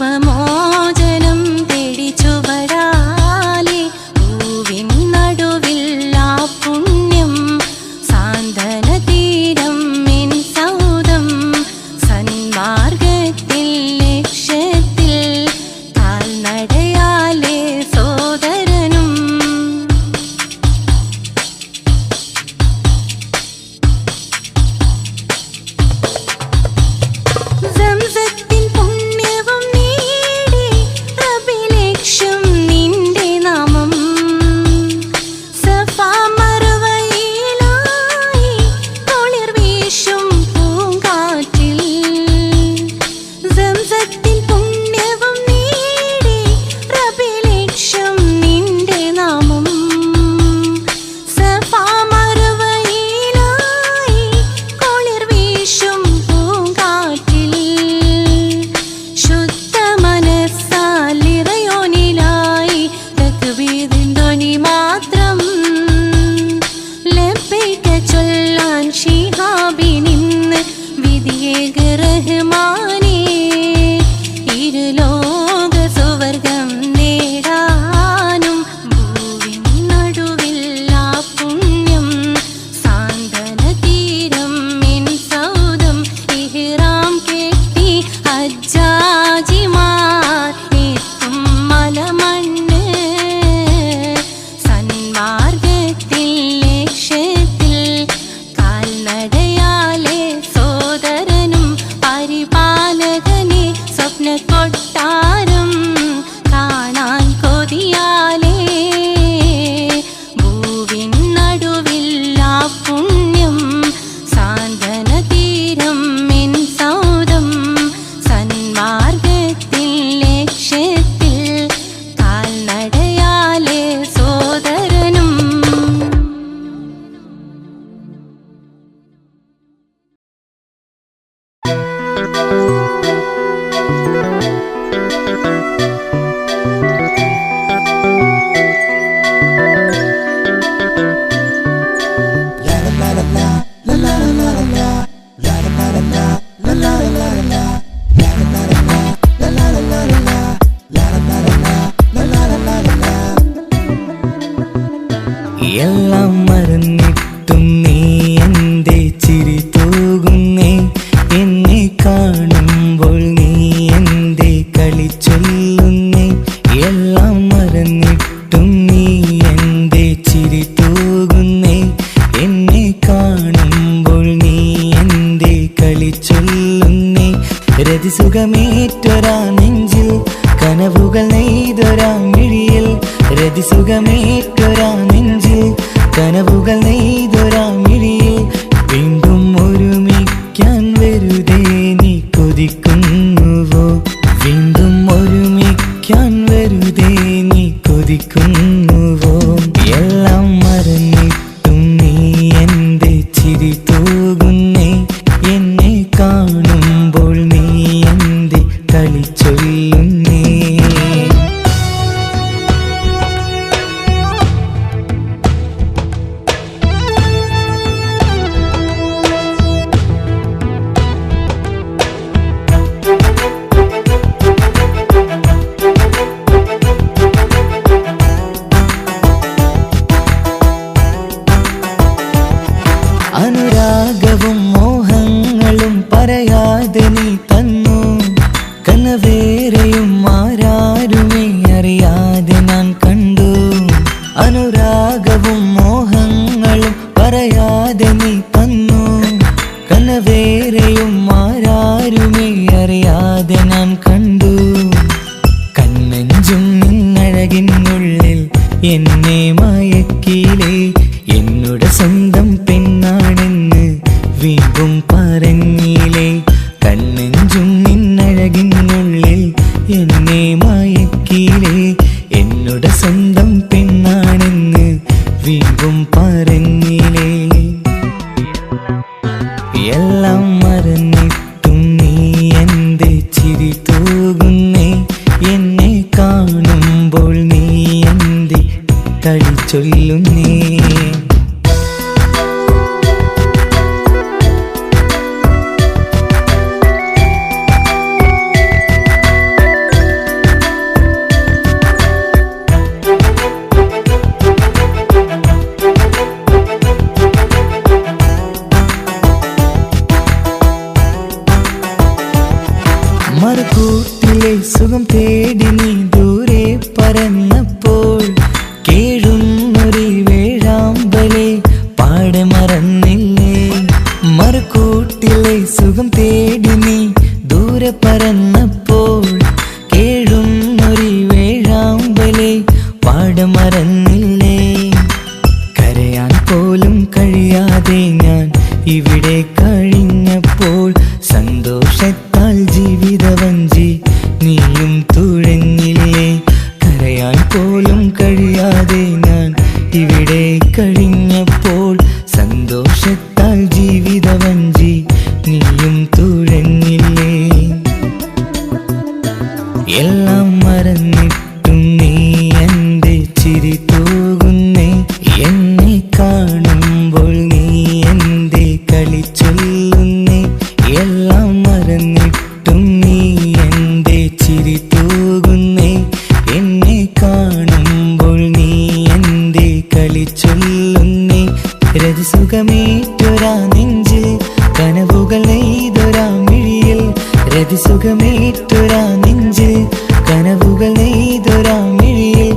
പാപമോചനം തേടി ചുവടാലെ പൂവിൻ നടുവിൽ ആ പുണ്യം സാന്ത്വന തീരം എൻ സൗദം സന്മാർഗത്തിൽ ലക്ഷ്യത്തിൽ കാൽനടയാലെ സോദരനും സംസത്തിൻ പുണ്യവും നേടി റബ്ബിലക്ഷ്യം നിന്റെ നാമം സഫാ മറുവയിലായി കുളിർ വീശും പൂങ്കാറ്റിൽ സംസത്തിൻ പുണ്യവും നേടി റബ്ബിലക്ഷ്യം നിന്റെ നാമം സഫാ മറുവയിലായി കുളിർ വീശും പൂങ്കാറ്റിൽ ശുദ്ധ മനസ്സാലിറയോനിലായി തക്ബീറിൻ ധ്വനി മാത്രം ലബ്ബൈക ചൊല്ലാൻ ശിഹാബിനിന്ന് വിധിയേക റഹ്മാനേ ഇരുലോക സുവർഗം നേടാനും ഭൂവിൻ നടുവിൽ ആ പുണ്യം സാന്ത്വന തീരം എൻ സൗദം ഇഹ്റാം കെട്ടി ഹജ്ജാജിമാർ എത്തും മലമണ്ണ് സന്മാർഗത്തിൽ ലക്ഷ്യത്തിൽ കാൽനടയാലെ സോദരനും പരിപാലകനെ സ്വപ്ന കൊട്ടാരം കാണാൻ കൊതിയാലേ ഭൂവിൻ നടുവിൽ ആ പുണ്യം സാന്ത്വന തീരം എൻ സൗദം സന്മാർഗത്തിൽ ലക്ഷ്യത്തിൽ കാൽനടയാലെ സോദരനും എല്ലാം മറന്നിട്ടും നീ എന്റെ ചിരി തൂകുന്നേ എന്നെ കാണുമ്പോൾ നീ എന്റെ കളി ചൊല്ലുന്നേ എല്ലാം മറന്നിട്ടും നീ എന്റെ ചിരി തൂകുന്നേ എന്നെ കാണുമ്പോൾ നീ എന്റെ കളി ചൊല്ലുന്നേ രതിസുഖമേറ്റൊരാ നെഞ്ചിൽ കനവുകൾ നെയ്തൊരാ മിഴിയിൽ രതിസുഖമേറ്റൊരാ നെഞ്ചിൽ കനവുകൾ നെയ്തൊരാ മിഴിയിൽ വീണ്ടും ഒരുമിക്കാൻ വെറുതെ നീ കൊതിക്കുന്നുവോ വീണ്ടും ഒരുമിക്കാൻ വെറുതെ നീ കൊതിക്കുന്നുവോ എല്ലാം മറന്നിട്ടും നീ എന്റെ ചിരി തൂകുന്നേ എന്നെ കാണുമ്പോൾ നീ എന്റെ കളി ചൊല്ലുന്നേ അനുരാഗവും മോഹങ്ങളും പറയാതെ നീ തന്നു കനവേറെയും ആരാരുമേ അറിയാതെ ഞാൻ കണ്ടു അനുരാഗവും മോഹങ്ങളും പറയാതെ നീ തന്നു കനവേറെയും ആരാരുമേ അറിയാതെ ഞാൻ കണ്ടു കണ്ണഞ്ചും നിന്നഴകിനുള്ളിൽ എന്നെ മയക്കിയിലേ എന്നോട് സ്വന്തം പെണ്ണാണെന്ന് വീണ്ടും പറഞ്ഞില്ലേ കണ്ണഞ്ചും നിന്നഴകിനുള്ളിൽ എന്നെ മയക്കിയില്ലേ എന്നോട് സ്വന്തം പെണ്ണാണെന്ന് വീണ്ടും പറഞ്ഞില്ലേ എല്ലാം മറന്നിട്ടും നീ എന്റെ ചിരി തൂകുന്നേ എന്നെ കാണുമ്പോൾ നീ എന്റെ കളി ചൊല്ലുന്നേ മറുകൂട്ടിലെ സുഖം തേടി നീ ദൂരെ പറന്നപ്പോൾ കേഴുന്നൊരു വേഴാമ്പലെ പാടെ മറന്നില്ലേ. മറുകൂട്ടിലെ സുഖം തേടി നീ ദൂരെ പറന്നപ്പോൾ കേഴുന്നൊരു വേഴാമ്പലെ പാടെ മറന്നില്ലേ. കരയാൻ പോലും കഴിയാതെ ഞാൻ ഇവിടെ കഴിഞ്ഞപ്പോൾ സന്തോഷത്താൽ ജീവിതവഞ്ചി നീയും തുഴഞ്ഞില്ലേ. കരയാൻ പോലും കഴിയാതെ ഞാൻ ഇവിടെ കഴിഞ്ഞപ്പോൾ സന്തോഷത്താൽ ജീവിതവഞ്ചി നീയും തുഴഞ്ഞില്ലേ. എല്ലാം മറന്നിട്ടും നീ എൻ്റെ ചിരി തൂകുന്നേ. എന്നെ കാണുമ്പോൾ നീ എൻ്റെ കളി ചൊല്ലുന്നേ. എല്ലാം മറന്നിട്ടും നീ എൻ്റെ ചിരി തൂകുന്നേ. എന്നെ കാണുമ്പോൾ നീ എൻ്റെ കളി ചൊല്ലുന്നേ. രതിസുഖമേറ്റൊരാ നെഞ്ചിൽ കനവുകൾ നെയ്തൊരാ മിഴിയിൽ. രതിസുഖമേറ്റൊരാ നെഞ്ചിൽ കനവുകൾ നെയ്തൊരാ മിഴിയിൽ.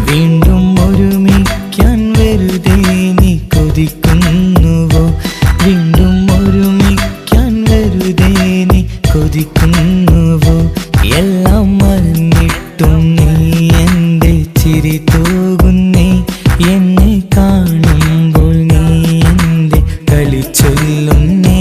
വീണ്ടും ഒരുമിക്കാൻ വെറുതെ നീ കൊതിക്കുന്നുവോ. വീണ്ടും ഒരുമിക്കാൻ വെറുതെ നീ കൊതിക്കുന്നുവോ. എല്ലാം മറന്നിട്ടും നീ എൻ്റെ ചിരി തൂകുന്നേ. എന്നെ കാണുമ്പോൾ നീ എൻ്റെ കളി ചൊല്ലുന്നേ.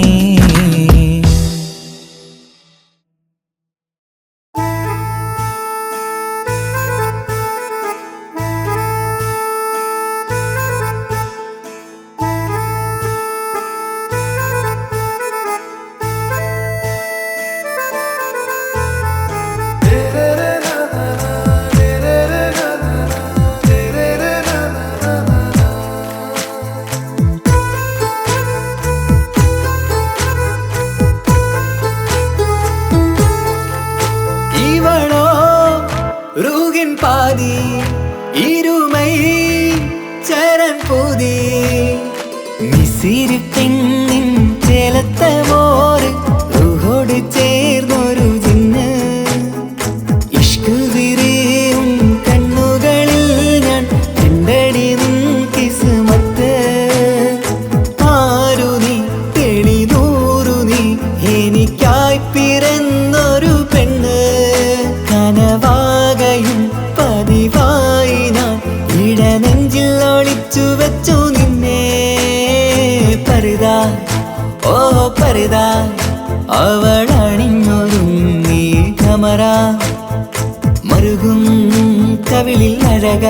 பாதி இருமை சரண் பூதி மிசிறு பெண்ணின் ചേലത്തെ മോര് റൂഹോട് ചേർന്നൊരു ജിന്ന്. ഇഷ്ക് വിരിയും കണ്ണുകളിൽ ഞാൻ കണ്ടടി നിൻ കിസ്മത്ത്. ആരു നീ തെളിനൂറു നീ എനിക്കായി പിറന്നൊരു പെണ്ണ്. കനവാകയും പതിവായി ഞാൻ ഇടനെഞ്ചിൽ ഒളിച്ചു വെച്ചു നിന്നെ. പരുതാ ഓ പരുതാ അവളണിഞ്ഞൊരുങ്ങി കമറ. മറുകും കവിളിൽ അഴക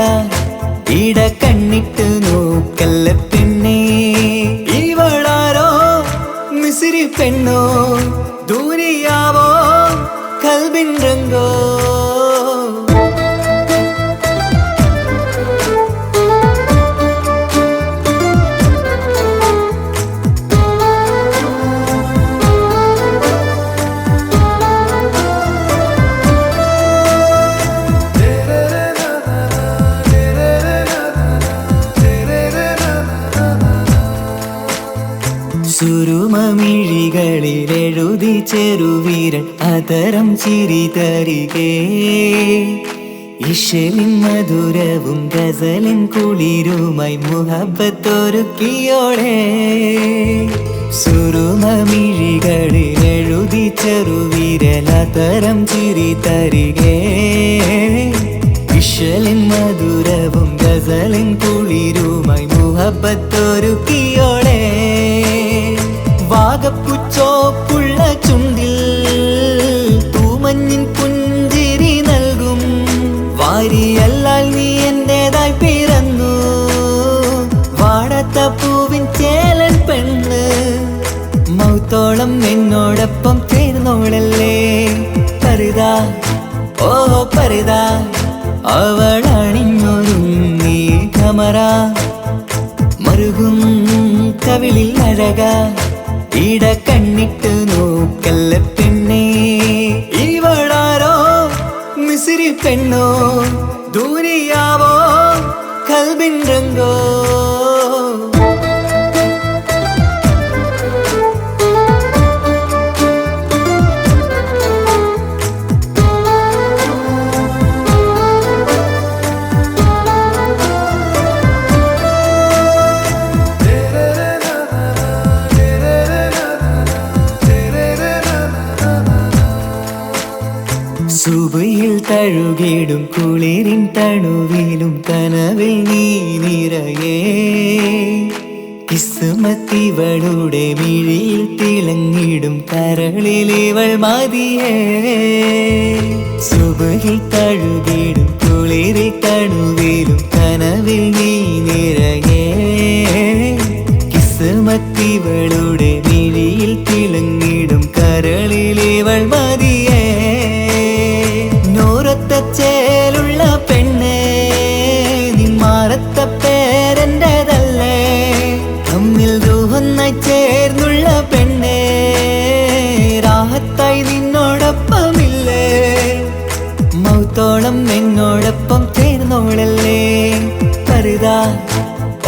ഇട കണ്ണിട്ട് നോക്കല്ല പെണ്ണേ. ഇവളാരോ മിസിരി പെണ്ണോ ദൂരിയാവോ കൽബിൻ രംഗോ. സുരുമമിഴികളിൽ എഴുതി ചെറുവീരൻ അതരം ചിരി തരികേ. ഇശലിൻ മധുരവും ഗസലിൻ കുളിരുമായി മുഹബത്തൊരുക്കിയോടെ. സുരുമമിഴികളിൽ എഴുതി ചെറുവീരൻ അതരം ചിരി തരികേ. ഇശലിൻ മധുരവും ഗസലിൻ കുളിരുമായി മുഹബത്തൊരുക്കിയോടെ. വാഗപ്പുച്ചോപ്പുള്ള ചുണ്ടിൽ തൂമഞ്ഞിൻ പുഞ്ചിരി നൽകും. വാരിയല്ലാൽ നീ എന്റേതായി പിറന്നു. വാടാത്ത പൂവിൻ ചേലൻ പെണ്ണ്. മൗത്തോളം എന്നോടൊപ്പം ചേർന്നോളല്ലേ. പരുതാ ഓ പരുതാ അവളണിഞ്ഞൊരുങ്ങി കമറ. മറുകും കവിളിൽ അഴക ഇട കണ്ണിട്ട് നോക്കല്ല പെണ്ണേ. ഇവളാരോ മിസിരി പെണ്ണോ ദൂരിയാവോ കൽബിൻ രംഗോ. സുബിയിൽ തഴുകിടും കുളിരിൻ തണുവിലും കനവിൽ നീ നിറയേ കിസ്മത്തിവളുടെ മിഴിയിൽ തിളങ്ങിടും കരളിലിവൾ മതിയേ സുബിയിൽ തഴുകിടും കുളിരിൽ തണുവിലും കനവിൽ നീ നിറയേ കിസ്മത്തിവളുടെ മിഴിയിൽ തിളങ്ങിടും കരളിലിവൾ മതിയേ നോരത്ത ചേലുള്ള പെണ്ണേ നിന്മാറത്ത പേരെൻ്റെതല്ലേ തമ്മിൽ റൂഹൊന്നായി ചേർന്നുള്ള പെണ്ണേ രാഹത്തായി നിന്നോടൊപ്പമില്ലേ മൗത്തോളം എന്നോടൊപ്പം ചേർന്നോളല്ലേ പരിതാ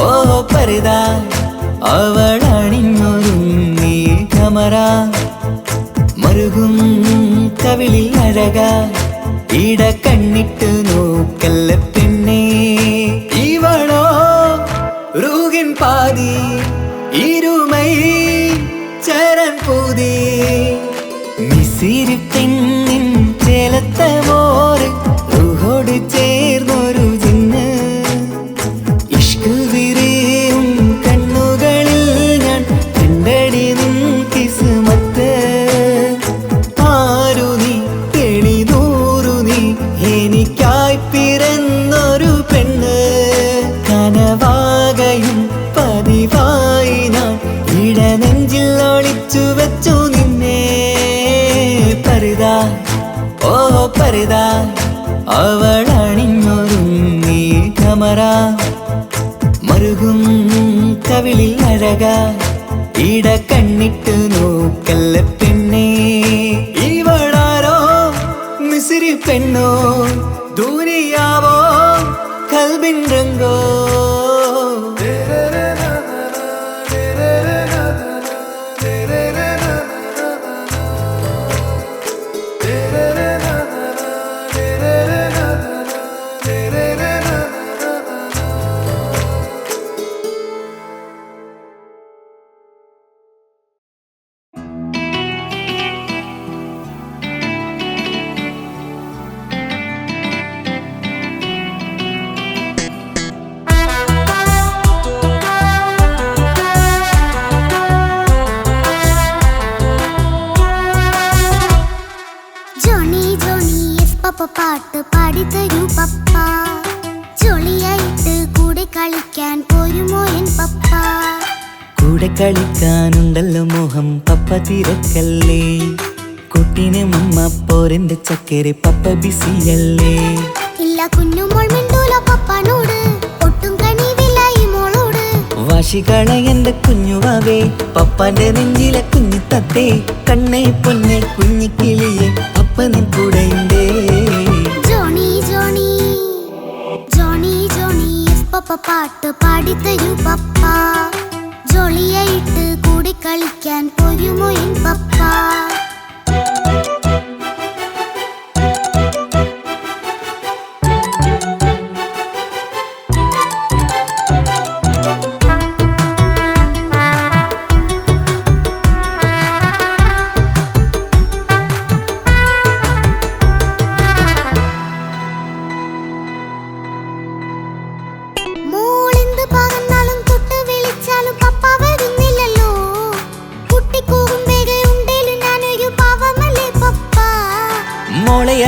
ഓ പരിതാ അവളണിഞ്ഞൊരുങ്ങി കമറ മറുകും കവിളിൽ അഴക ഇട കണ്ണിട്ട് നോക്കല്ല പെണ്ണേ ഇവളോ റൂഹിൻ പാതി ഇരുമൈ ചരൻ പൂതി മിസിരി പെണ്ണിൻ ചേലത്ത മോറ് റൂഹോട് ചേർന്നൊരു ജിന്ന് ഇഷ്ക് വിരിയും കണ്ണുകളിൽ ഞാൻ കണ്ടടി നിൻ കിസ്മത്ത് ആരു നീ തെളിനൂറു നീ എനിക്കായി പിറന്നൊരു പെണ്ണ് കനവാകയും പതിവായി ഞാൻ ഇടനെഞ്ചിൽ ഒളിച്ചു വെച്ചു നിന്നെ പരിതാ ഓ പരിതാ അവളണിഞ്ഞൊരുങ്ങി കമറ മറുകും കവിളിൽ അഴക ഇട കണ്ണിട്ട് നോക്കല്ല പെണ്ണേ ഇവളാരോ മിസിരി പെണ്ണോ ദൂരിയാവോ കൽബിൻ രംഗോ പാട്ട് പാടിത്തരൂ പപ്പ ജോളിയായിട്ട് കൂടെ കളിക്കാൻ പോരുമോ എൻ പപ്പ കൂടെ കളിക്കാനുണ്ടല്ലോ മോഹം പപ്പ തിരക്കല്ലേ കുട്ടീനെ മമ്മ പോരെന്റെ ചക്കരെ പപ്പ ബിസിയല്ലേ ഇല്ല കുഞ്ഞുമോൾ മിണ്ടൂല പപ്പനോട് ഒട്ടും കണിവില്ല ഈ മോളോട് വാശികള എന്റെ കുഞ്ഞുവാവേ പപ്പാന്റെ നെഞ്ചിലെ കുഞ്ഞു തത്തേ കണ്ണേ പൊന്നെ കുഞ്ഞിക്കിളിയെ അപ്പനിൻ കൂടെയുണ്ടേ ജോണി ജോണി ജോണി ജോണി പപ്പ പാട്ട് പാടിത്തരൂ പപ്പ ജോളിയായിട്ട് കൂടെ കളിക്കാൻ പോരുമോ എൻ പപ്പ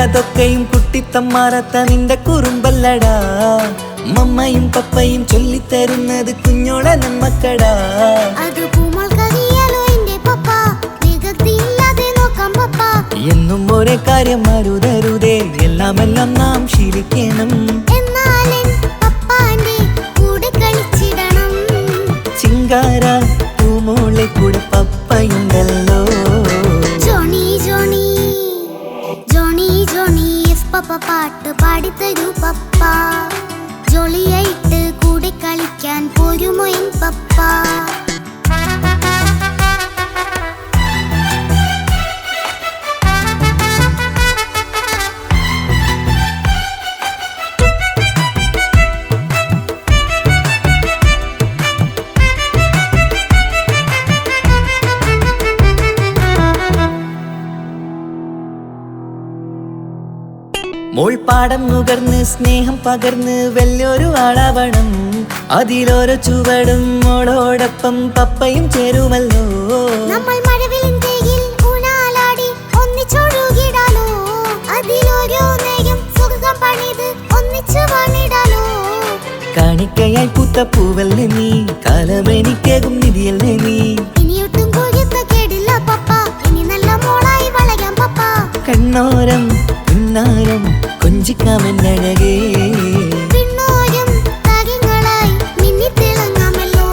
അതൊക്കെയും കുട്ടിത്തമ്മാറത്ത നിന്റെ കുറുമ്പല്ലടാ മമ്മയും പപ്പയും ചൊല്ലിത്തരുന്നത് കുഞ്ഞോളെ നമ്മക്കടാ എന്നും ഒരേ കാര്യം മരുതരുതേ എല്ലാം നാം ശീലിക്കണം ചിങ്കാര പൂമോളെ കൂടെ പപ്പയുണ്ടല്ലോ ജോണി ജോണി ജോണി ജോണി പപ്പ പാട്ട് പാടിത്തരൂ പപ്പ ജോളിയായിട്ട് കൂടെ കളിക്കാൻ പോരുമോ എൻ പപ്പ മോൾ പാടം നുകർന്ന് സ്നേഹം പകർന്ന് വലിയൊരു ആളാവണം. അതിലോരോ ചുവടും മോളോടൊപ്പം പപ്പയും ചേരുമല്ലോ. നമ്മൾ മഴവിലിൻ തേയിൽ ഊഞ്ഞാലാടി ഒന്നിച്ചൊഴുകിടാലോ. അതിലോരോ നേയം സുഖം പണിത് ഒന്നിച്ചു വാണിടാലോ. കാണിക്കയായി പൂത്ത പൂവല്ലേ നീ, കാലമെനിക്കേകും നിധിയല്ലേ നീ. ഇനിയൊട്ടും കൊയ്ത്ത് കേടില്ല പപ്പ, ഇനി നല്ല മോളായി വളരാം പപ്പ. കണ്ണോരം പിന്നാരം കൊഞ്ചിക്കാമെന്നഴകേ, പിന്നോരം താരങ്ങളായി മിന്നിത്തിളങ്ങാമല്ലോ.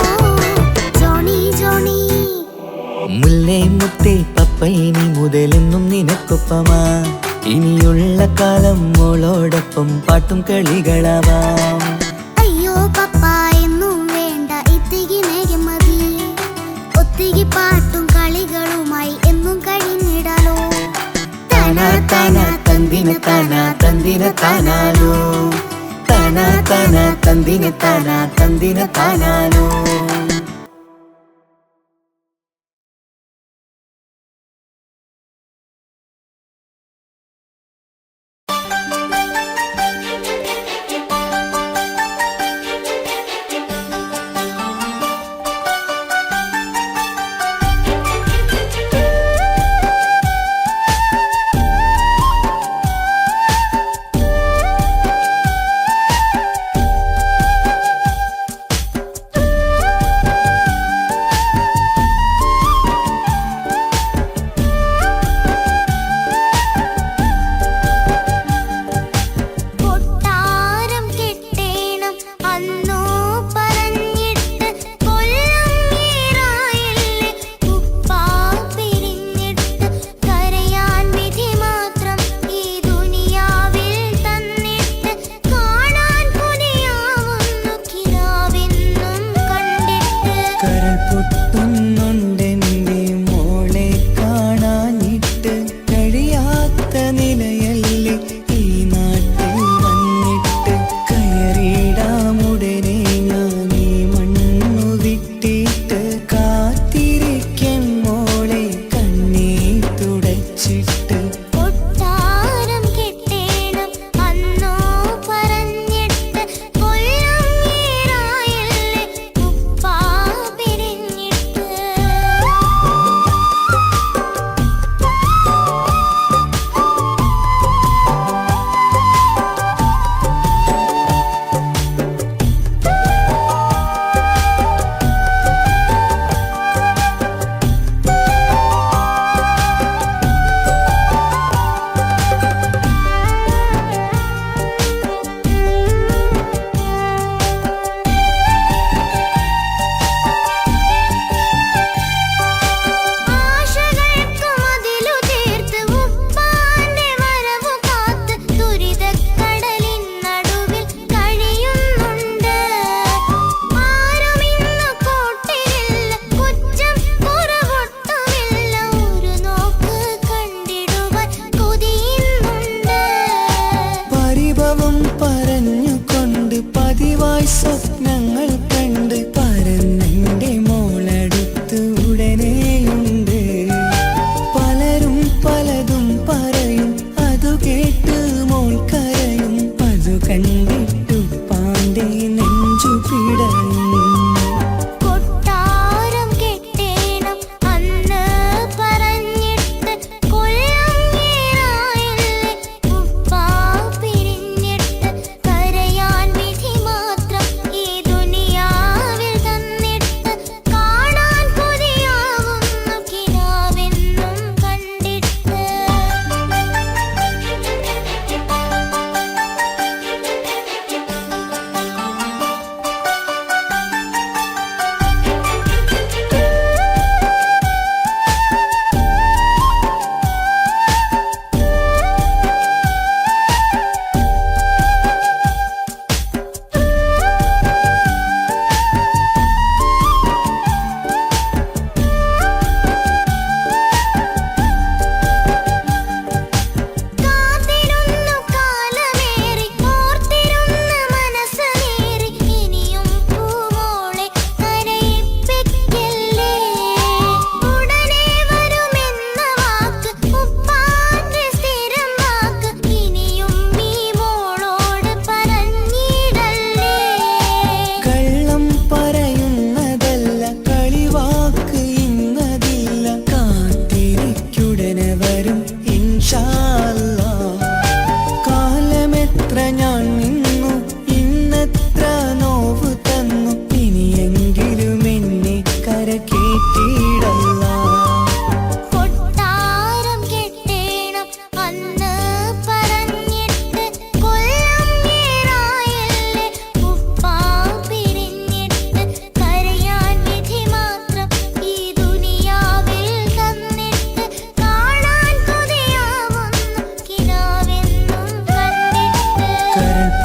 ജോണി ജോണി മുല്ലേ മുത്തേ പപ്പയിനി മുതലെന്നും നിനക്കൊപ്പമാ. ഇനിയുള്ള കാലം മോളോടൊപ്പം പാട്ടും കളികളാവാം. അയ്യോ പപ്പ എന്നും വേണ്ട ഇത്തിരി നേരം മതി. ഒത്തിരി പാട്ടും കളികളുമായി എന്നും കഴിഞ്ഞിടാലോ. താനാ താനാ തന്തിന താനാ തന്തിന താനാലോ, താനാ താനാ തന്തിന താനാ തന്തിന താനാലോ.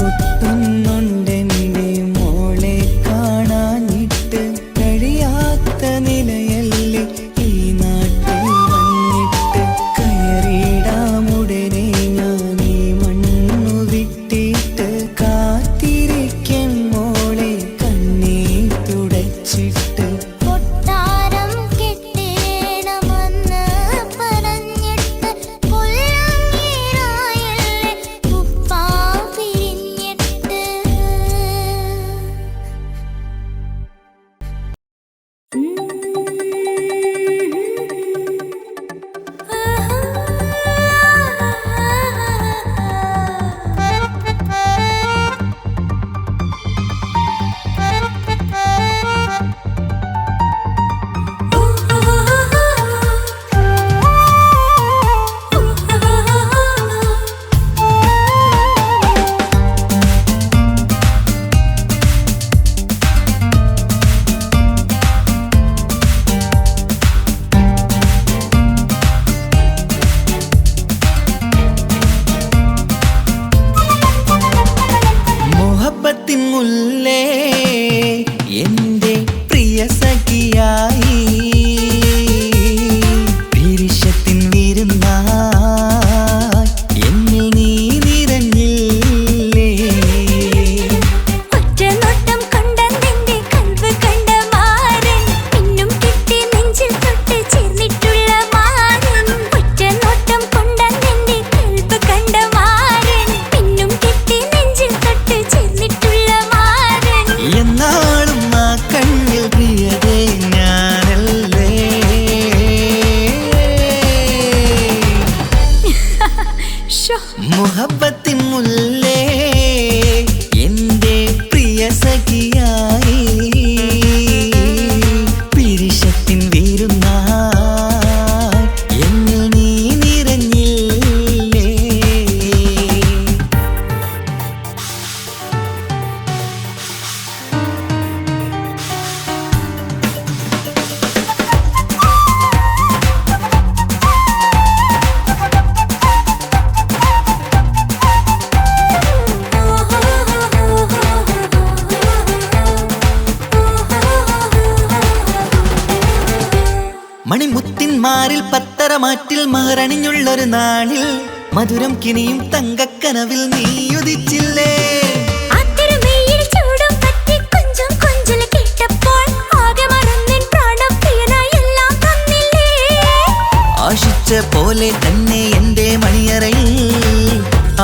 പൊട്ടുന്നുണ്ടെൻ്റെ മോളെ കാണാനിട്ട് കഴിയാത്ത നിലയല്ലേ ഈ നാട്ടിൽ വന്നിട്ട് കയറിയിടാമുടനെ ഞാൻ ഈ മണ്ണു വിട്ടിട്ട് കാത്തിരിക്കും മോളെ കണ്ണീർ തുടച്ചിട്ട് കൊട്ടാരം കെട്ടേണമെന്ന് പറഞ്ഞിട്ട് കൊല്ലങ്ങീറായല്ലേ ഉപ്പാ പിരിഞ്ഞിട്ട്. മുഹബത്തിൻ മുല്ലേ എൻ്റെ പ്രിയ സഖിയായി പിരിശത്തിൻ വിരുന്നായി എന്നിൽ നീ നിറഞ്ഞില്ലേ ഒറ്റനോട്ടം കണ്ടെന്റെ കൽവ് കണ്ട മാരൻ പിന്നും കിട്ടി നെഞ്ചിൽ തൊട്ട് ചേർന്നിട്ടുള്ള മാരൻ. ഒറ്റനോട്ടം കൊണ്ടെന്റെ കൽവ് കണ്ട മാരൻ പിന്നും കിട്ടി നെഞ്ചിൽ തൊട്ട് ചേർന്നിട്ടുള്ള മാരൻ. എന്നാളും ആ കണ്ണിൽ പ്രിയതേ ഞാനല്ലേ മുഹബത്തിൻ മുല്ലേ എൻ്റെ പ്രിയ സഖിയായി പിരിശത്തിൻ വിരുന്നായി എന്നിൽ നീ നിറഞ്ഞില്ലേ മണിമുത്തിന്മാരിൽ പത്തരമാറ്റിൽ മഹറണിഞ്ഞുള്ളൊരു നാളിൽ മധുരം കിനിയും തങ്കക്കനവിൽ നീ ഉദിച്ചില്ലേ ആ തിരുമേയിൽ ചൂടും പറ്റി കൊഞ്ചും കൊഞ്ചൽ കേട്ടപ്പോൾ ആകെ മറന്നിൻ പ്രാണപ്രിയനായി എല്ലാം തന്നില്ലേ. ആശിച്ച പോലെ തന്നെ എൻ്റെ മണിയറയിൽ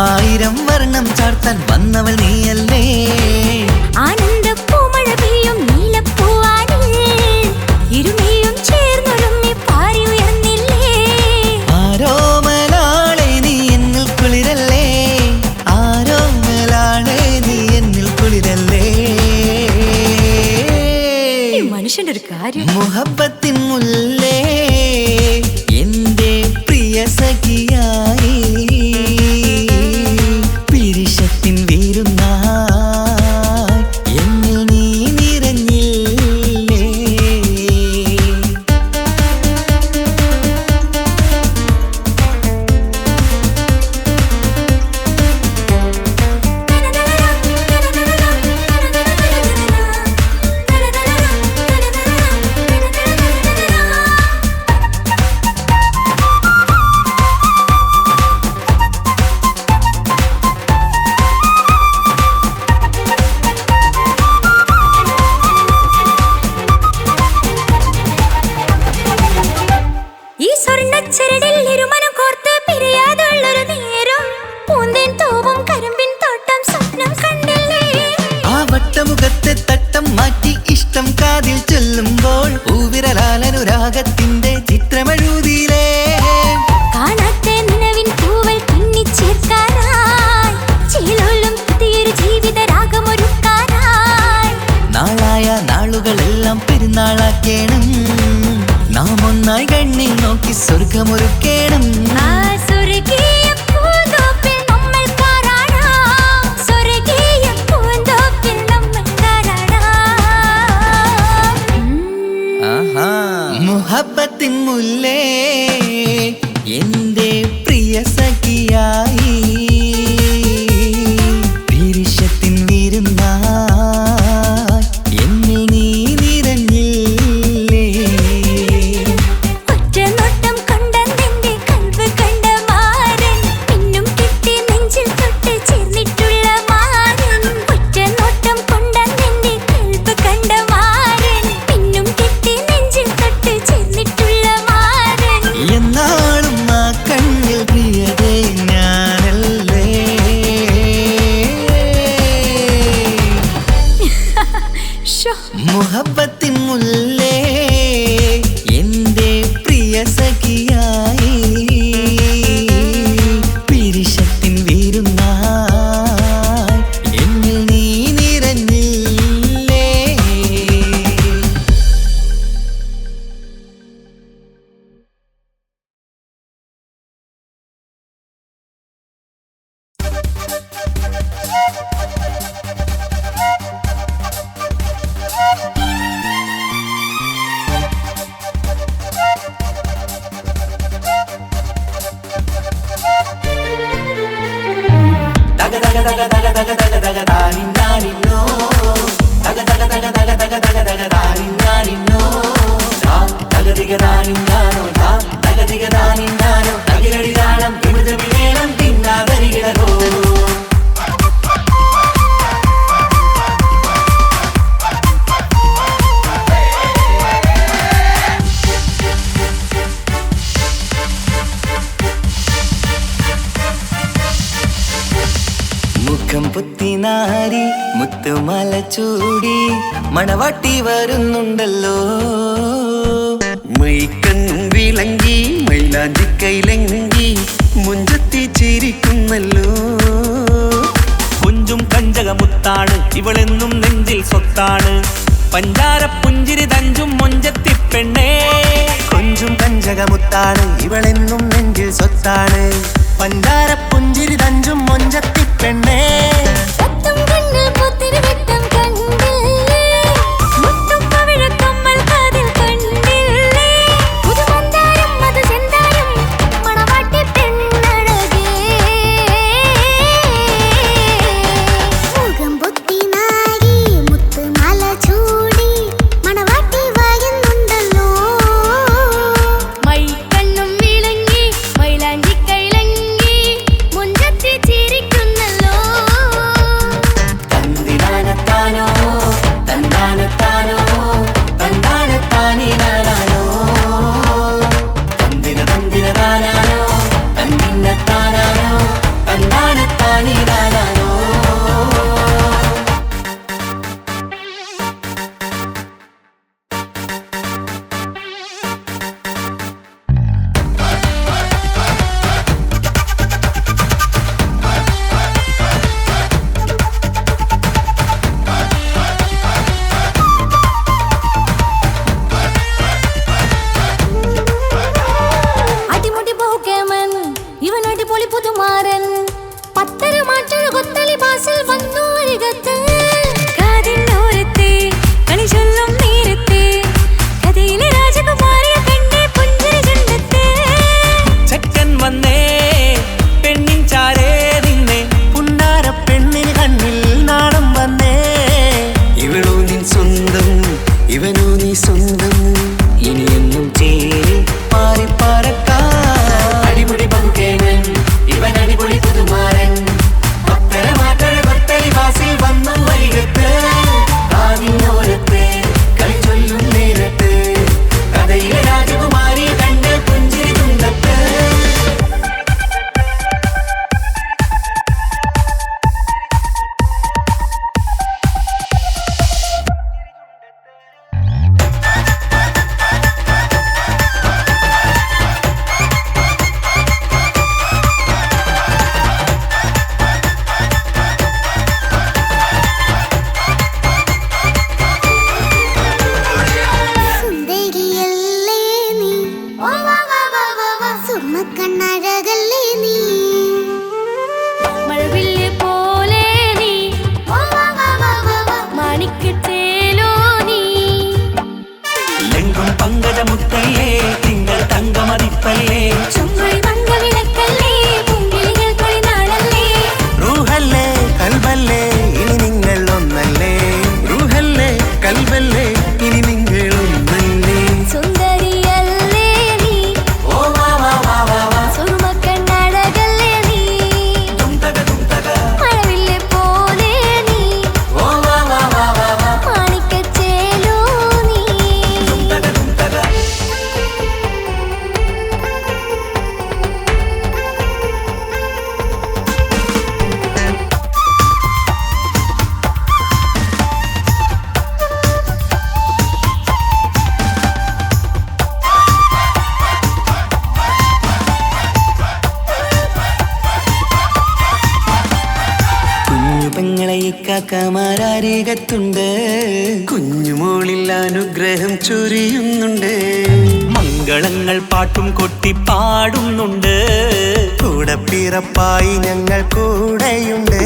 1000 വർണ്ണം ചാർത്താൻ വന്നവൾ നീയല്ലേ ആനന്ദ പൂമഴ പെയ്യും നീലപ്പൂവാനിൽ ഇരുമയും ചേർന്നൊരുമ്മി പാറി ഉയർന്നില്ലേ. ആരോമലാളെ നീ എന്നിൽ കുളിരല്ലേ ആരോമലാളെ നീ എന്നിൽ കുളിരല്ലേ മനുഷ്യന്റെ ഒരു കാര്യം. മുഹബത്തിൻ മുല്ലേ എൻ്റെ പ്രിയ സഖിയായി പിരിശത്തിൻ വിരുന്നായി എന്നിൽ നീ നിറഞ്ഞില്ലേ ഈ സ്വർണ്ണച്ചരടിൽ ഇരുമനം കോർത്ത് പിരിയാതുള്ളൊരു നേരം പൂന്തേൻ തൂവും കരിമ്പിൻ തോട്ടം സ്വപ്നം കണ്ടില്ലേ. ആ വട്ടമുഖത്തെ തട്ടം മാറ്റി ഇഷ്ടം കാതിൽ ചൊല്ലുമ്പോൾ പൂവിരലാലനുരാഗത്തിന്റെ ചിത്രമെഴുതിയിലേ കാണാത്ത നിലവിൻ പൂവൽ പിന്നിച്ചേർക്കാനായി ചിലോലും പുതിയൊരു ജീവിത രാഗമൊരുക്കാനായി. നാളായ നാളുകളെല്ലാം പെരുന്നാളാക്കേണം നാം ഒന്നായി കണ്ണിൽ നോക്കി സ്വർഗമൊരുക്കേണം ആ സ്വർഗീയ പൂന്തോപ്പിൽ നമ്മൾ പാറാടാം. സ്വർഗീയ പൂന്തോപ്പിൽ നമ്മൾ പാറാടാം. മുഹബത്തിൻ മുല്ലേ എൻ്റെ പ്രിയ സഖിയായി പിരിശ മുഖം പുത്തിനാരി മുത്തുമാല ചൂടി മണവാട്ടി വരുന്നുണ്ടല്ലോ മൈക്കണ്ണും വിളങ്ങി മൈലാഞ്ചി കൈലങ്കി മുഞ്ചത്തി ചിരിക്കുന്നല്ലോ കുഞ്ചും കഞ്ചകമുത്താണ് ഇവളെന്നും നെഞ്ചിൽ സ്വത്താണ് പഞ്ചാര പുഞ്ചിരി തഞ്ചും മൊഞ്ചത്തി പെണ്ണേ കൊഞ്ചും കഞ്ചകമുത്താണ് ഇവളെന്നും നെഞ്ചിൽ സ്വത്താണ് പഞ്ചാര പുഞ്ചിരി തഞ്ചും മൊഞ്ചത്തി പെണ്ണേ സത്തും കണ്ണിൽ പുത്തിരി വെട്ടം കണ്ടില്ലേ മുത്തും പവിഴക്കമ്മൽ കാതിൽ കണ്ടില്ലേ പുതുമന്ദാരം മധു ചെന്താരം മണവാട്ടി പെണ്ണഴകേ മുഖം പൊത്തി നാരി മുത്തുമാല ചൂടി മണവാട്ടി വായുന്നുണ്ടല്ലോ മൈക്കണ്ണും വിളങ്ങി മൈലാഞ്ചി കൈലങ്കി മുഞ്ചത്തി ചിരിക്കുന്നല്ലോ തന്തിനാനത്താനോ തന്താനത്താനോ തന്താനത്താനിനാനോ തന്തിന തന്തിനതാനാനോ തന്നിന്നത്താനാനോ തന്താനത്താനിനാനോ അടിമുടി പോകേമൻ ഇവൻ അടിപൊളി പുതുമാരൻ പത്തര മാറ്റൊരു കൊത്തലി ബാസിൽ വന്നു അരികത്ത് കാതിന്നോരത്തെ കളി ചൊല്ലും നേരത്തെ കഥയിലെ രാജകുമാരിയെ കണ്ടേ പുഞ്ചിരി ചുണ്ടത്തെ ചെക്കൻ വന്നേ പെണ്ണിൻ ചാരേ നിന്നേ പുന്നാര പെണ്ണിന് കണ്ണിൽ നാണം വന്നേ ഇവളോ നിൻ സ്വന്തം ഇവനോ നീ സ്വന്തം ഇനിയെന്നും ചേരി പാറി പറക്കാൻ അടിപൊളി പങ്കുകേവൻ ഇവൻ അടിപൊളി പുതുമാരൻ പത്തര മാറ്റഴ കൊത്തലി വാസിൽ വന്നു വരികത്ത് കാവിനോരത്ത് കളി ചൊല്ലും നേരത്ത് കഥയിലെ രാജകുമാരിയെ കണ്ട് പുഞ്ചിരി തുണ്ടത്ത് സുന്ദരിയല്ലേ നീ സുമ്മക്കണ്ണഴകല്ലേ നീ മഴവില്ല് പോലെ നീ മാണിക്കത്തേലോ നീ ലെങ്കും പങ്കജമുത്തല്ലേ തിങ്കൾ തങ്കമതിപ്പല്ലേ ചുമഴി മംഗവിളക്കല്ലേ പൂങ്കിളികൾ കൊളിനാളല്ലേ റൂഹല്ലേ കൽബല്ലേ ഇനി നിങ്ങൾ ഒന്നല്ലേ റൂഹല്ലേ കൽബല്ലേ ഇനി നിങ്ങൾ ഒന്നല്ലേ സുന്ദരിയല്ലേ നീ സുറുമക്കണ്ണഴകല്ലേ നീ മഴവില്ല് പോലെ നീ മാണിക്കച്ചേലോ നീ കുഞ്ഞു പെങ്ങളെ ഇക്കാക്കമാരാരികത്തുണ്ട് കുഞ്ഞുമോളിൽ അനുഗ്രഹം ചൊരിയുന്നുണ്ട് മംഗളങ്ങൾ പാട്ടും കൊട്ടി പാടുന്നുണ്ട് കൂടെ പിറപ്പായി ഞങ്ങൾ കൂടെയുണ്ട്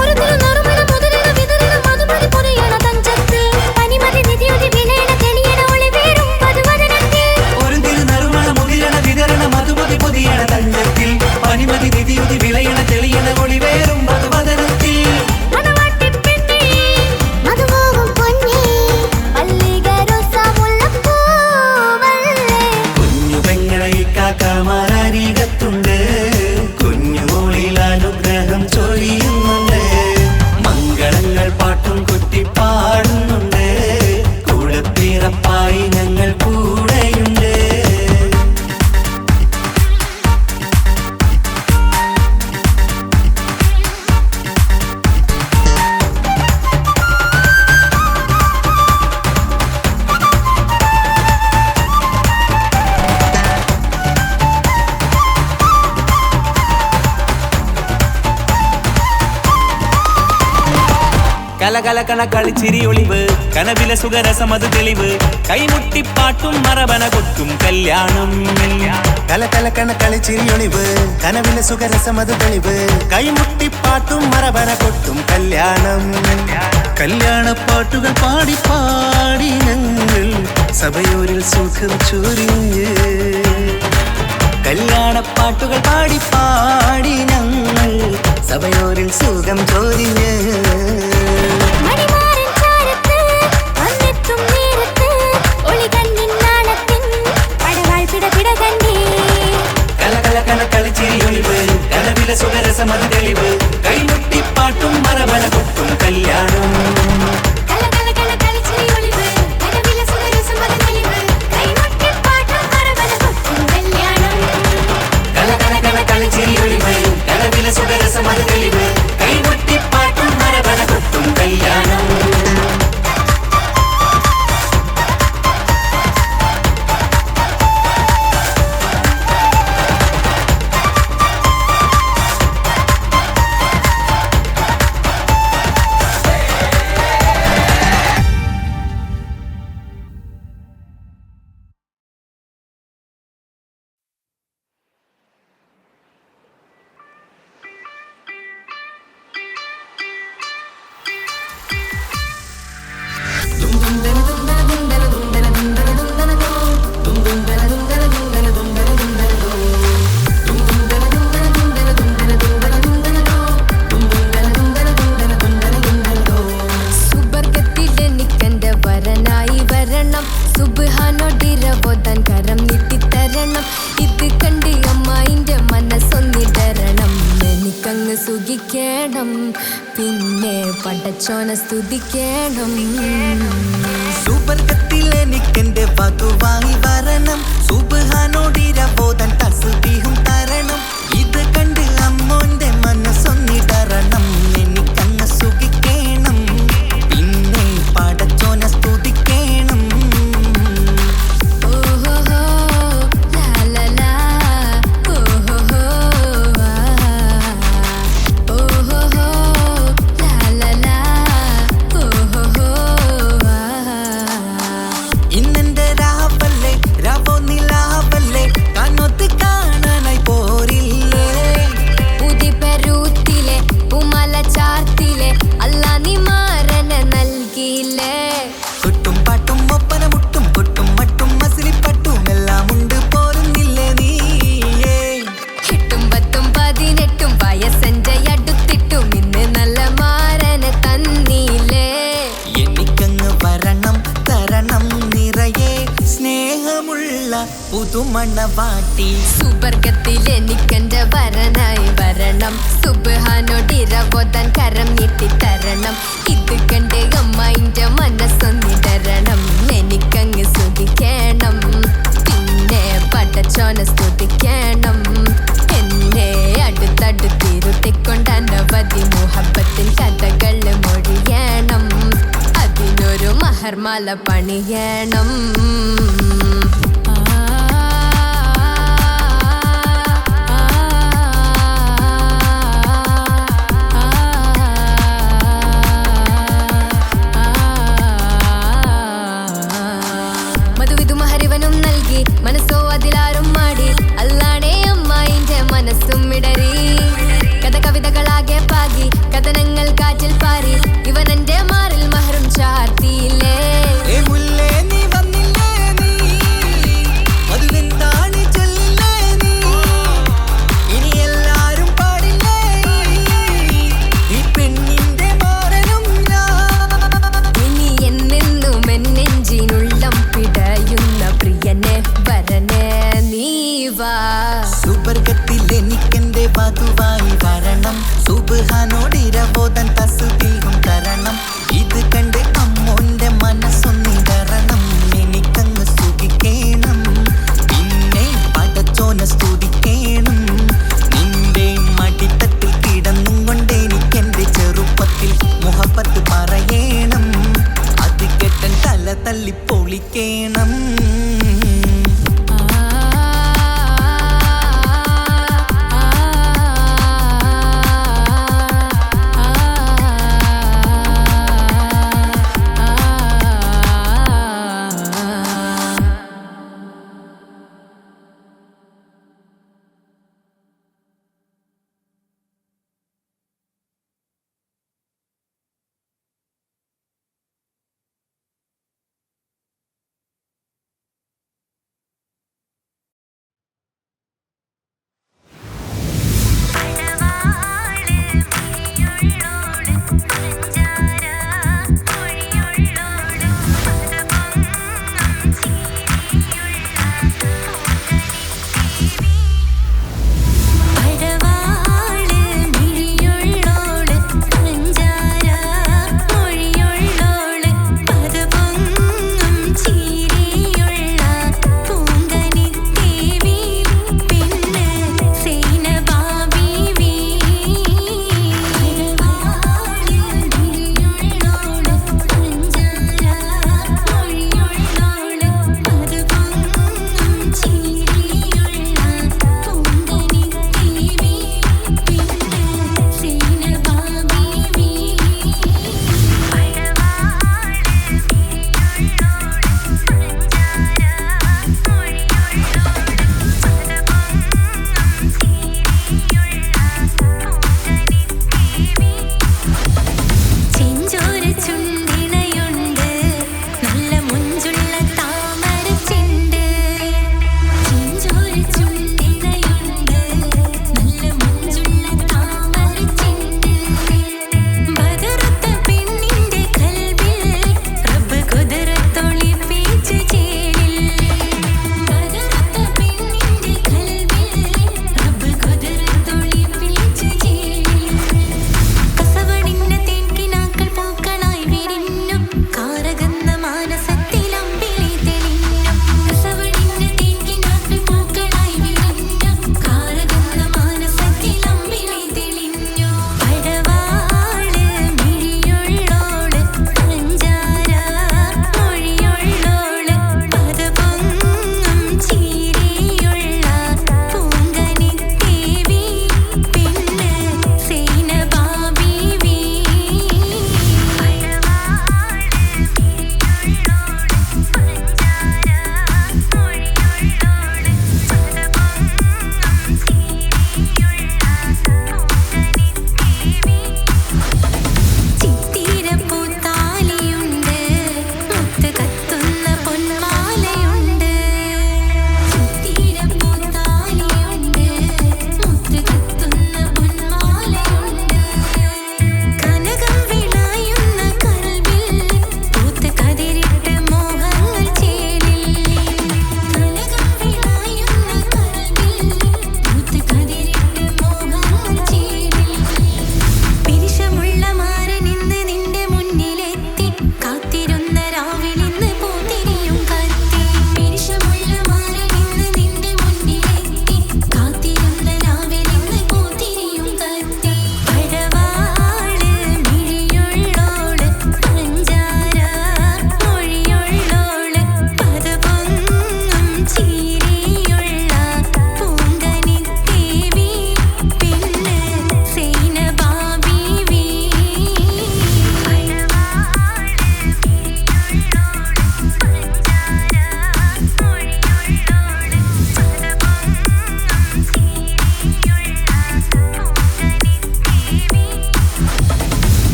ഒരു തിരുനറുമണ മുതിരണ വിതരണ മധുമതി പൊതിയണ തഞ്ചത്തിൽ പനിമതി നിധിയുതി വിലയണ തെളിയണ ഒളിവേറും പതുവദനത്തിൽ ഒരു തിരുനറുമണ മുതിരണ വിതരണ മധുമതി പൊതിയണ തഞ്ചത്തിൽ പനിമതി നിധിയുതി വിളയണ തെളിയണ ഒളിവേറും മധുമതി കലകലകണ കളിച്ചിരി ഒളിവ് കനവിലെ സുഖരസമത് തെളിവ് കൈമുട്ടിപ്പാട്ടും മറവന കൊട്ടും കല്യാണം കലകലകണ കളിച്ചിരി ഒളിവ് കനവിലെ സുഖരസമത് തെളിവ് കൈമുട്ടിപ്പാട്ടും മറവന കൊട്ടും കല്യാണം കല്യാണപ്പാട്ടുകൾ പാടി പാടി ഞങ്ങൾ സഭയോരിൽ സുഖം ചൊരിഞ്ഞ് കല്യാണപ്പാട്ടുകൾ പാടി പാടി ഞങ്ങൾ സഭയോരിൽ സുഖം ചോരിഞ്ഞ് മണിമാരൻ ചാരത്ത് വന്നെത്തും നേരത്ത് ഒളികണ്ണിൻ നാളത്തിൻ പടവാൾ പിടപിട കണ്ടേ കലകലകണ കളിച്ചിരി ഒളിവ് കനവിലെ സുഖരസമത് തെളിവ് കൈമുട്ടിപ്പാട്ടും മറവന കൊട്ടും കല്യാണം കലകലകണ കളിച്ചിരി ഒളിവ് കനവിലെ സുഖരസമത് തെളിവ് കൈമുട്ടിപ്പാട്ടും മറവന കൊട്ടും കല്യാണം കലകലകണ കളിച്ചിരി ഒളിവ് കനവിലെ സുഖരസമത് തെളിവ് കൈമുട്ടിപ്പാട്ടും മറവന കൊട്ടും കല്യാണം സുബർഗത്തിലെനിക്കെന്റെ വരനായി വരണം സുബ്ഹാനോടിരവോതാൻ കരം നീട്ടിത്തരണം ഇത് കണ്ട് അമ്മായിന്റെ മനസ്സൊന്നിടരണം എനിക്കങ്ങ് സുഖിക്കണം പിന്നെ പടച്ചോനെ സ്തുതിക്കണം സുബർഗത്തിൽ എനിക്കെന്റെ വധുവായി വരണം സുബ്ഹാനോടിരവോതാൻ തസ്ബീഹും തരണം ഇത് കണ്ട് അമ്മോന്റെ മനസ്സൊന്നിടരണം എനിക്കങ്ങ് സുഖിക്കണം പിന്നെ പടച്ചോനെ സ്തുതിക്കണം ഓഹോഹോ ലാലലാ ഓഹോഹോ ഓഹോഹോ ലാലലാ ഓഹോഹോ ഇന്നെന്റെ രാവല്ലേ രാവോ നിലാവല്ലേ കണ്ണൊത്ത് കാണാനായി പോരില്ലേ ഉദിപെരൂത്തിലെ ഉമല ചാർത്തിലെ അല്ലാ നീ മാറനെ നൽകിയില്ലേ കൊട്ടും പാട്ടും ഒപ്പന മുട്ടും കൊട്ടും മട്ടും മസിലിപ്പട്ടും എല്ലാം ഉണ്ട് പോരുന്നില്ലേ നീയേ എട്ടും പത്തും 18 വയസ്സെന്റെ അടുത്തിട്ടും ഇന്ന് നല്ല മാറനെ തന്നീലേ എനിക്കങ്ങ് വരണം തരണം നിറയെ സ്നേഹമുള്ള പുതുമണവാട്ടി സുബർഗത്തിലെനിക്കെന്റെ വരനായി വരണം സുബ്ഹാനോടിരവോതാൻ കരം നീട്ടിത്തരണം ഇത് കണ്ട് അമ്മായിന്റെ മനസ്സൊന്നിടരണം എനിക്കങ്ങ് സുഖിക്കണം പിന്നെ പടച്ചോനെ സ്തുതിക്കണം എന്നെ അടുത്തടുത്തിരുത്തിക്കൊണ്ട് അനവധി മുഹബത്തിൻ കഥകൾ മൊഴിയണം അതിനൊരു മഹർമാല പണിയണം മധുവിധു മഹരിവനും നൽകി മനസ്സോ അതിലാരും മാടി അല്ലാണേ അമ്മായിന്റെ മനസ്സും ഇടറി കഥ കവിതകളാകെ പാകി കഥനങ്ങൾ കാറ്റിൽ പാറി ഇവനെന്റെ മാറിൽ മഹറും ചാർത്തിയില്ലേ ഏ മുല്ലേ നീ വന്നില്ലേ നീ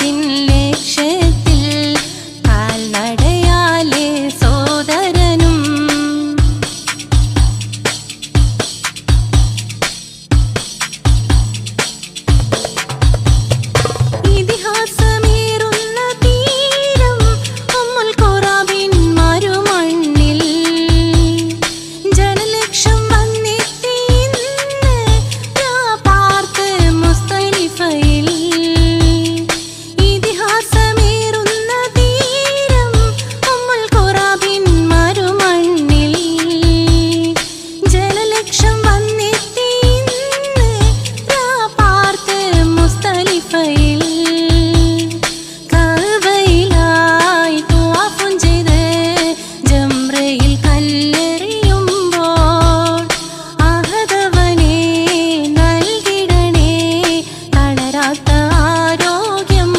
സഫാത്തിൻ ലക്ഷ്യത്തിൽ കാൽനടയാലെ സോദരനും ഇതിഹാസമേറുന്ന തീരം ഉമ്മുൽ ഖുറാബിൻ മരുമണ്ണിൽ ജനലക്ഷം വന്നെത്തി ഇന്ന് പാർത്ത് മുസ്തലിഫയിൽ. ഇതിഹാസമേറുന്ന തീരം ഉമ്മുൽ ഖുറാബിൻ മരുമണ്ണിൽ ജനലക്ഷം വന്നെത്തി ഇന്ന് പാർത്ത് മുസ്തലിഫയിൽ. കഅബയിലായി തുവാഫും ചെയ്ത് ജംറയിൽ കല്ലെറിയുമ്പോൾ അഹദവനെ നൽകിടണേ തളരാത്ത ആരോഗ്യം.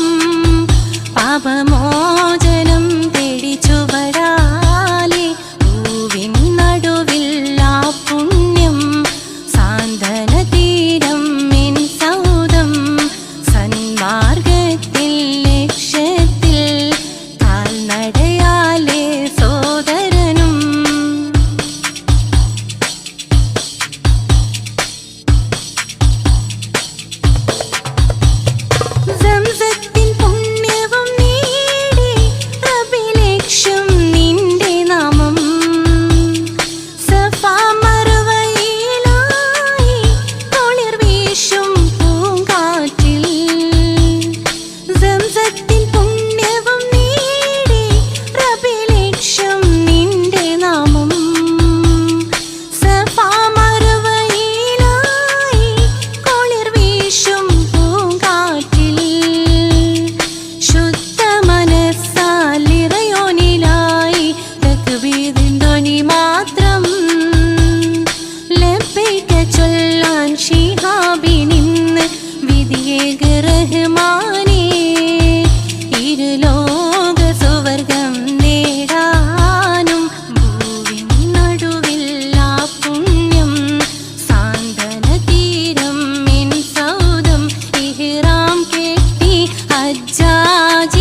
പാപമോചനം തേടി ചുവടാലെ പൂവിൻ നടുവിൽ ആ പുണ്യം. സാന്ത്വന തീരം മിൻ സൗദം സന്മാർഗത്തിൽ ലക്ഷ്യത്തിൽ കാൽനടയാലെ സോദരനും. സംസത്തിൻ പുണ്യവും നേടി റബ്ബിലക്ഷ്യം നിന്റെ നാമം. സഫാ മറുവയിലായി കുളിർ വീശും പൂങ്കാറ്റിൽ. സംസത്തിൻ പുണ്യവും നേടി റബ്ബിലക്ഷ്യം നിന്റെ നാമം. സഫാ മറുവയിലായി കുളിർ വീശും പൂങ്കാറ്റിൽ. ശുദ്ധ മനസ്സാൽ ഇറയോനിലായി തക്ബീറിൻ ധ്വനി മാത്രം. ലബ്ബൈക ചൊല്ലാൻ ശിഹാബിനിന്ന് വിധിയേക റഹ്മാനേ. ഇരുലോക സുവർഗം നേടാനും ഭൂവിൻ നടുവിൽ ആ പുണ്യം. സാന്ത്വന തീരം മിൻ സൗദം ഇഹ്റാം കെട്ടി ഹജ്ജാജ്